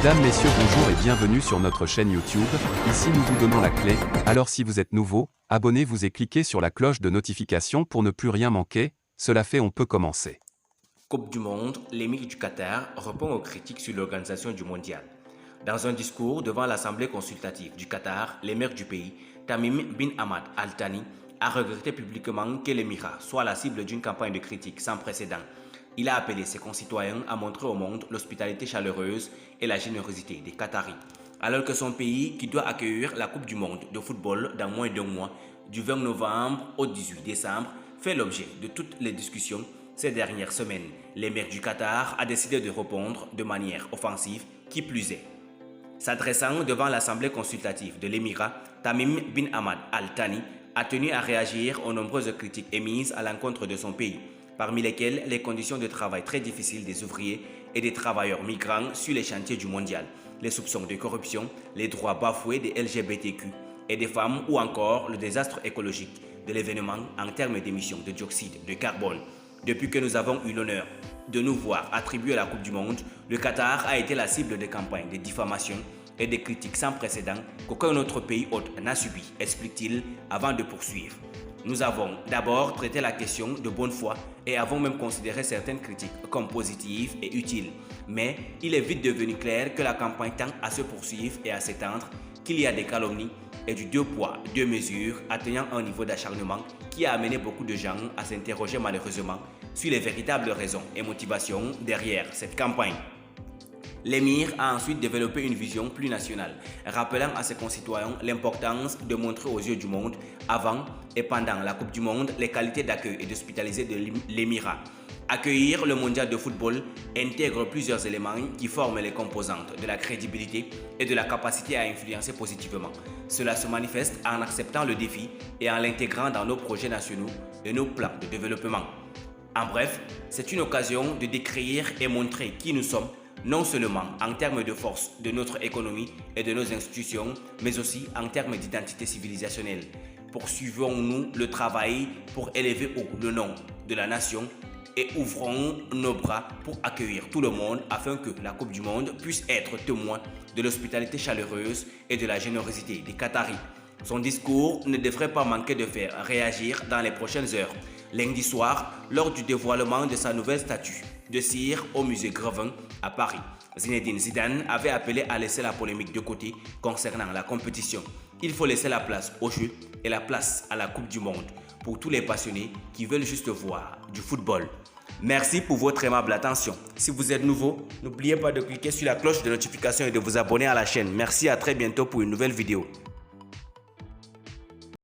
Mesdames, Messieurs, bonjour et bienvenue sur notre chaîne YouTube. Ici nous vous donnons la clé, alors si vous êtes nouveau, abonnez-vous et cliquez sur la cloche de notification pour ne plus rien manquer. Cela fait, on peut commencer. Coupe du Monde, l'émir du Qatar répond aux critiques sur l'organisation du mondial. Dans un discours devant l'Assemblée consultative du Qatar, l'émir du pays, Tamim bin Hamad Al Thani, a regretté publiquement que l'émirat soit la cible d'une campagne de critiques sans précédent. Il a appelé ses concitoyens à montrer au monde l'hospitalité chaleureuse et la générosité des Qataris. Alors que son pays, qui doit accueillir la Coupe du Monde de football dans moins d'un mois, du 20 novembre au 18 décembre, fait l'objet de toutes les discussions ces dernières semaines, l'émir du Qatar a décidé de répondre de manière offensive, qui plus est. S'adressant devant l'Assemblée consultative de l'émirat, Tamim bin Hamad Al Thani a tenu à réagir aux nombreuses critiques émises à l'encontre de son pays, parmi lesquelles les conditions de travail très difficiles des ouvriers et des travailleurs migrants sur les chantiers du mondial, les soupçons de corruption, les droits bafoués des LGBTQ et des femmes ou encore le désastre écologique de l'événement en termes d'émissions de dioxyde de carbone. Depuis que nous avons eu l'honneur de nous voir attribuer la Coupe du Monde, le Qatar a été la cible de campagnes de diffamation et de critiques sans précédent qu'aucun autre pays hôte n'a subi, explique-t-il avant de poursuivre. Nous avons d'abord traité la question de bonne foi et avons même considéré certaines critiques comme positives et utiles. Mais il est vite devenu clair que la campagne tend à se poursuivre et à s'étendre, qu'il y a des calomnies et du deux poids, deux mesures atteignant un niveau d'acharnement qui a amené beaucoup de gens à s'interroger malheureusement sur les véritables raisons et motivations derrière cette campagne. L'émir a ensuite développé une vision plus nationale, rappelant à ses concitoyens l'importance de montrer aux yeux du monde, avant et pendant la Coupe du Monde, les qualités d'accueil et d'hospitalité de l'émirat. Accueillir le mondial de football intègre plusieurs éléments qui forment les composantes de la crédibilité et de la capacité à influencer positivement. Cela se manifeste en acceptant le défi et en l'intégrant dans nos projets nationaux et nos plans de développement. En bref, c'est une occasion de décrire et montrer qui nous sommes, non seulement en termes de force de notre économie et de nos institutions, mais aussi en termes d'identité civilisationnelle. Poursuivons-nous le travail pour élever haut le nom de la nation et ouvrons nos bras pour accueillir tout le monde afin que la Coupe du Monde puisse être témoin de l'hospitalité chaleureuse et de la générosité des Qataris. Son discours ne devrait pas manquer de faire réagir dans les prochaines heures. Lundi soir, lors du dévoilement de sa nouvelle statue de cire au musée Grevin à Paris, Zinedine Zidane avait appelé à laisser la polémique de côté concernant la compétition. Il faut laisser la place au jeu et la place à la Coupe du Monde pour tous les passionnés qui veulent juste voir du football. Merci pour votre aimable attention. Si vous êtes nouveau, n'oubliez pas de cliquer sur la cloche de notification et de vous abonner à la chaîne. Merci, à très bientôt pour une nouvelle vidéo.